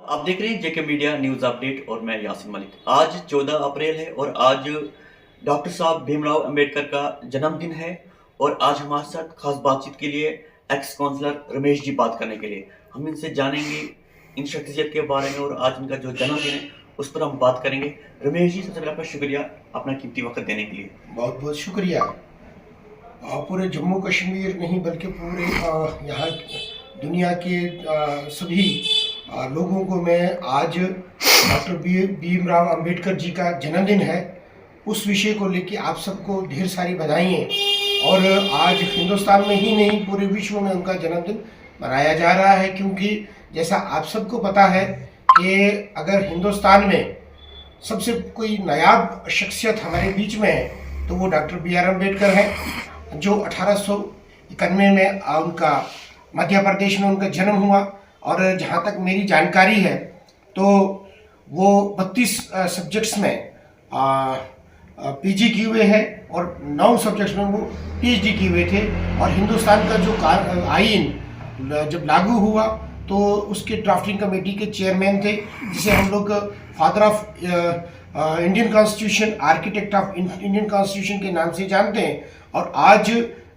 आप देख रहे हैं जेके मीडिया न्यूज अपडेट और मैं यासिन मलिक। आज 14 अप्रैल है और आज डॉक्टर साहब भीमराव अंबेडकर का जन्मदिन है और आज हमारे साथ खास बातचीत के लिए एक्स काउंसलर रमेश जी बात करने के लिए हम इनसे जानेंगे इन शख्सियत के बारे में और आज इनका जो जन्मदिन है उस पर हम बात करेंगे। रमेश जी, सबसे पहले आपका शुक्रिया अपना कीमती वक्त देने के लिए। बहुत बहुत शुक्रिया। पूरे जम्मू कश्मीर नहीं बल्कि पूरे यहाँ दुनिया के सभी लोगों को मैं आज डॉक्टर भीमराव अंबेडकर जी का जन्मदिन है उस विषय को लेकर आप सबको ढेर सारी बधाइयाँ। और आज हिंदुस्तान में ही नहीं पूरे विश्व में उनका जन्मदिन मनाया जा रहा है, क्योंकि जैसा आप सबको पता है कि अगर हिंदुस्तान में सबसे कोई नायाब शख्सियत हमारे बीच में है तो वो डॉक्टर बी आर अम्बेडकर है, जो 1891 में उनका मध्य प्रदेश में उनका जन्म हुआ। और जहाँ तक मेरी जानकारी है तो वो 32 सब्जेक्ट्स में पीजी किए हुए हैं और 9 सब्जेक्ट्स में वो पीएचडी किए हुए थे। और हिंदुस्तान का जो आईन जब लागू हुआ तो उसके ड्राफ्टिंग कमेटी के चेयरमैन थे, जिसे हम लोग father of Indian constitution, architect of Indian constitution के नाम से जानते हैं। और आज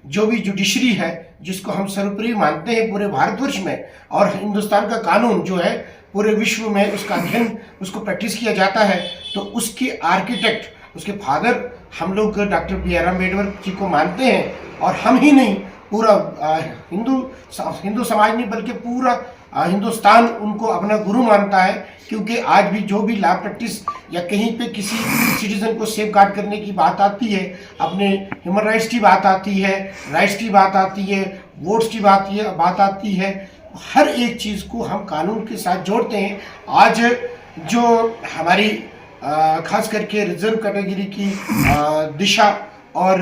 जो भी जुडिशरी है जिसको हम सर्वोपरि मानते हैं पूरे भारतवर्ष में, और हिंदुस्तान का कानून जो है पूरे विश्व में उसका अध्ययन उसको प्रैक्टिस किया जाता है, तो उसके आर्किटेक्ट उसके फादर हम लोग doctor B are Ambedkar ji को मानते हैं। और हम ही नहीं, पूरा हिंदू समाज नहीं बल्कि पूरा हिंदुस्तान उनको अपना गुरु मानता है, क्योंकि आज भी जो भी लॉ प्रैक्टिस या कहीं पे किसी सिटीजन को सेफ गार्ड करने की बात आती है, अपने ह्यूमन राइट्स की बात आती है, राइट्स की बात आती है, वोट्स की बात आती है, हर एक चीज़ को हम कानून के साथ जोड़ते हैं। आज जो हमारी खास करके रिजर्व कैटेगरी की दिशा और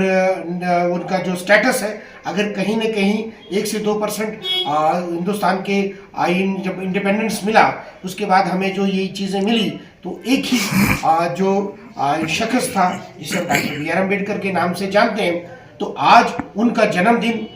उनका जो स्टेटस है, अगर कहीं न कहीं 1 से 2% हिंदुस्तान के आइन जब इंडिपेंडेंस मिला उसके बाद हमें जो ये चीज़ें मिली, तो एक ही जो शख्स था जिसे डॉक्टर बी आर अम्बेडकर के नाम से जानते हैं, तो आज उनका जन्मदिन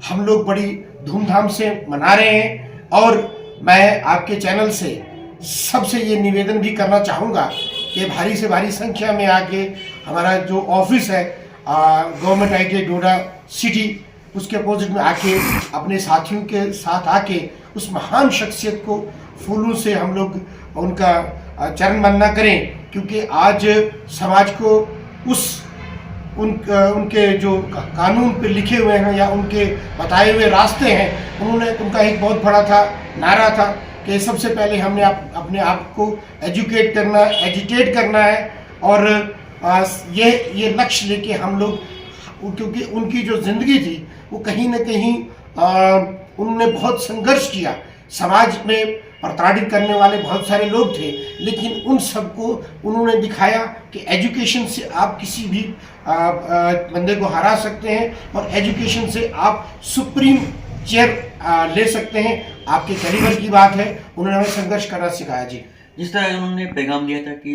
हम लोग बड़ी धूमधाम से मना रहे हैं। और मैं आपके चैनल से सबसे ये निवेदन भी करना चाहूँगा कि भारी से भारी संख्या में आके हमारा जो ऑफिस है गवर्नमेंट ITI डोडा सिटी, उसके अपोजिट में आके अपने साथियों के साथ आके उस महान शख्सियत को फूलों से हम लोग उनका चरण वंदना करें, क्योंकि आज समाज को उनके जो कानून पे लिखे हुए हैं या उनके बताए हुए रास्ते हैं, उनका एक बहुत बड़ा नारा था कि सबसे पहले हमने अपने आप को एजुकेट करना, एजुटेट करना है। और ये लक्ष्य लेके हम लोग, क्योंकि उनकी जो जिंदगी थी वो कहीं ना कहीं उन्होंने बहुत संघर्ष किया। समाज में प्रताड़ित करने वाले बहुत सारे लोग थे, लेकिन उन सबको उन्होंने दिखाया कि एजुकेशन से आप किसी भी बंदे को हरा सकते हैं और एजुकेशन से आप सुप्रीम चेयर ले सकते हैं। आपके कैलिबर की बात है, उन्होंने हमें संघर्ष करना सिखाया जी। जिस तरह उन्होंने पैगाम दिया था कि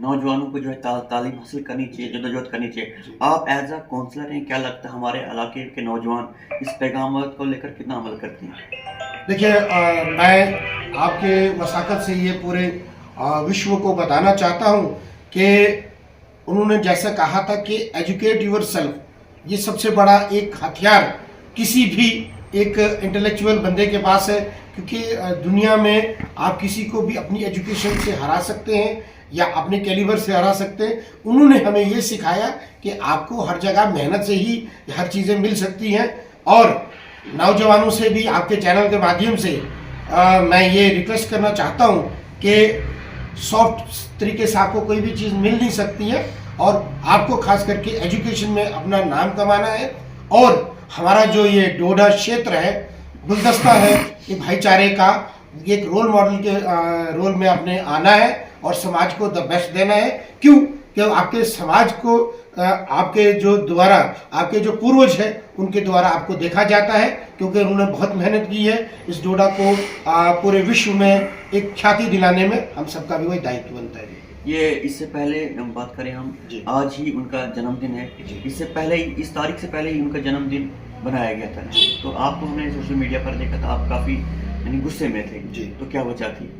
नौजवानों को जो है तालीम हासिल करनी चाहिए, जद्दोजहद करनी चाहिए, आप एज अ काउंसलर हैं, क्या लगता है हमारे इलाके के नौजवान इस पैगाम को लेकर कितना अमल करते हैं? देखिए, मैं आपके वसाकत से ये पूरे विश्व को बताना चाहता हूँ कि उन्होंने जैसा कहा था कि एजुकेट यूर सेल्फ, ये सबसे बड़ा एक हथियार किसी भी एक इंटेलेक्चुअल बंदे के पास है, क्योंकि दुनिया में आप किसी को भी अपनी एजुकेशन से हरा सकते हैं या अपने कैलिबर से हरा सकते हैं। उन्होंने हमें ये सिखाया कि आपको हर जगह मेहनत से ही हर चीज़ें मिल सकती हैं। और नौजवानों से भी आपके चैनल के माध्यम से मैं ये रिक्वेस्ट करना चाहता हूँ कि सॉफ्ट तरीके से आपको कोई भी चीज़ मिल नहीं सकती है, और आपको खास करके एजुकेशन में अपना नाम कमाना है। और हमारा जो ये डोडा क्षेत्र है, गुलदस्ता है, ये भाईचारे का एक रोल मॉडल के रोल में आपने आना है और समाज को द बेस्ट देना है। क्यों? आपके समाज को आपके जो पूर्वज है उनके द्वारा आपको देखा जाता है, क्योंकि उन्होंने बहुत मेहनत की है इस डोडा को पूरे विश्व में एक ख्याति दिलाने में। हम सबका भी वही दायित्व बनता है। ये इससे पहले हम बात करें, हम आज ही उनका जन्मदिन है, इससे पहले इस तारीख से पहले ही उनका जन्मदिन बनाया गया था, तो आपको हमने सोशल मीडिया पर देखा था, आप काफ़ी यानी गुस्से में थे, तो क्या वजह थी?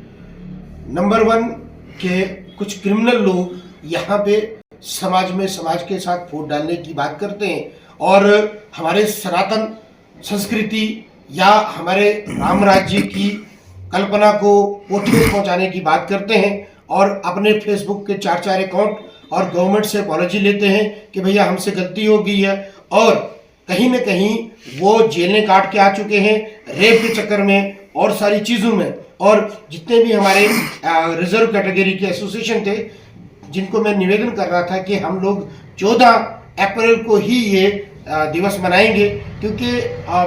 नंबर 1 के कुछ क्रिमिनल लोग यहाँ पे समाज के साथ वोट डालने की बात करते हैं और हमारे सनातन संस्कृति या हमारे राम राज्य की कल्पना को ठेस पहुंचाने की बात करते हैं और अपने फेसबुक के 4 अकाउंट और गवर्नमेंट से अपॉलॉजी लेते हैं कि भैया हमसे गलती हो गई है। और कहीं न कहीं वो जेलें काट के आ चुके हैं रेप के चक्कर में और सारी चीज़ों में। और जितने भी हमारे रिजर्व कैटेगरी के एसोसिएशन थे, जिनको मैं निवेदन कर रहा था कि हम लोग 14 अप्रैल को ही ये दिवस मनाएंगे, क्योंकि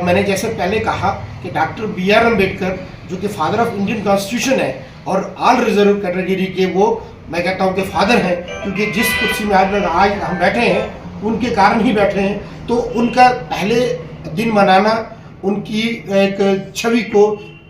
मैंने जैसे पहले कहा कि डॉक्टर B.R. अम्बेडकर जो कि फादर ऑफ इंडियन कॉन्स्टिट्यूशन है और ऑल रिजर्व कैटेगरी के वो मैं कहता हूँ कि फादर हैं, क्योंकि जिस कुर्सी में आज हम बैठे हैं उनके कारण ही बैठे हैं। तो उनका पहले दिन मनाना उनकी एक छवि को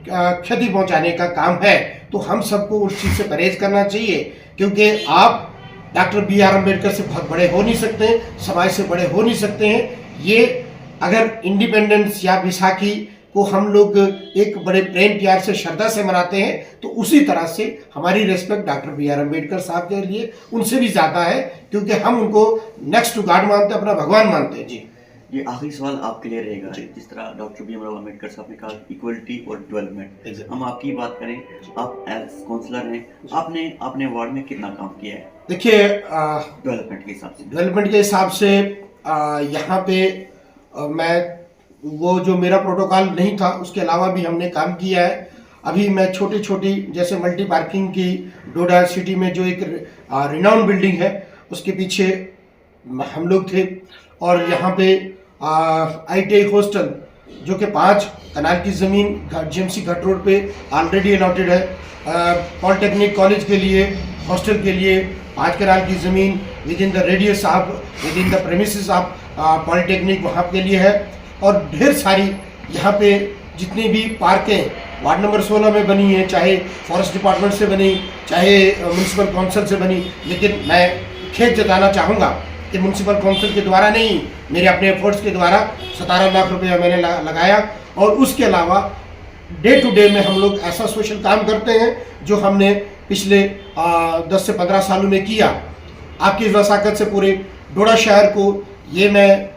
क्षति पहुंचाने का काम है। तो हम सबको उस चीज़ से परहेज करना चाहिए, क्योंकि आप डॉक्टर B.R. अम्बेडकर से बहुत बड़े हो नहीं सकते, समाज से बड़े हो नहीं सकते हैं। ये अगर इंडिपेंडेंस या बैसाखी को हम लोग एक बड़े प्रेम प्यार से श्रद्धा से मनाते हैं, तो उसी तरह से हमारी रिस्पेक्ट डॉक्टर B.R. अम्बेडकर साहब के लिए उनसे भी ज़्यादा है, क्योंकि हम उनको नेक्स्ट टू गॉड मानते हैं, अपना भगवान मानते हैं। जी, ये आखिरी सवाल आपके लिए रहेगा। जिस तरह डॉक्टर भीमराव अम्बेडकर साहब ने कहा इक्वलिटी और डेवलपमेंट, हम आपकी बात करें, आप एज काउंसलर हैं, आपने अपने वार्ड में कितना काम किया है? देखिए, डेवलपमेंट के हिसाब से यहाँ पे मैं वो जो मेरा प्रोटोकॉल नहीं था उसके अलावा भी हमने काम किया है। अभी मैं छोटी जैसे मल्टी पार्किंग की डोडा सिटी में जो एक रिनाउंड बिल्डिंग है उसके पीछे हम लोग थे। और यहाँ पे ITI हॉस्टल जो कि 5 कनाल की ज़मीन GMC घाट रोड पे ऑलरेडी अलॉटेड है। पॉलिटेक्निक कॉलेज के लिए हॉस्टल के लिए 5 कनाल की ज़मीन with in the radius of with in the premises of polytechnic वहाँ के लिए है। और ढेर सारी यहाँ पे जितनी भी पार्कें वार्ड नंबर 16 में बनी है, चाहे फॉरेस्ट डिपार्टमेंट से बनी, चाहे म्यूनसिपल काउंसिल से बनी, लेकिन मैं खेत जताना चाहूँगा कि म्यूनसिपल काउंसिल के द्वारा नहीं, मेरे अपने एफर्ट्स के द्वारा 17 लाख रुपया मैंने लगाया। और उसके अलावा डे टू डे में हम लोग ऐसा सोशल काम करते हैं जो हमने पिछले 10 से 15 सालों में किया। आपकी वसाकत से पूरे डोडा शहर को ये मैं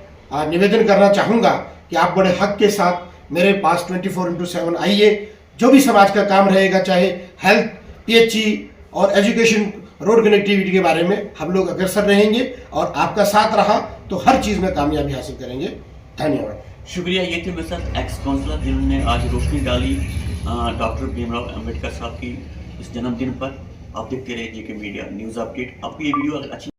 निवेदन करना चाहूँगा कि आप बड़े हक के साथ मेरे पास 24/7 आइए। जो भी समाज का काम रहेगा, चाहे हेल्थ, PHE और एजुकेशन, रोड कनेक्टिविटी के बारे में हम लोग अग्रसर रहेंगे और आपका साथ रहा तो हर चीज़ में कामयाबी हासिल करेंगे। धन्यवाद, शुक्रिया। ये थे मेरे साथ एक्स काउंसलर जिन्होंने आज रोशनी डाली डॉक्टर भीमराव अम्बेडकर साहब की इस जन्मदिन पर। आप देखते रहिए JK मीडिया न्यूज़ अपडेट। आपको ये वीडियो अगर अच्छी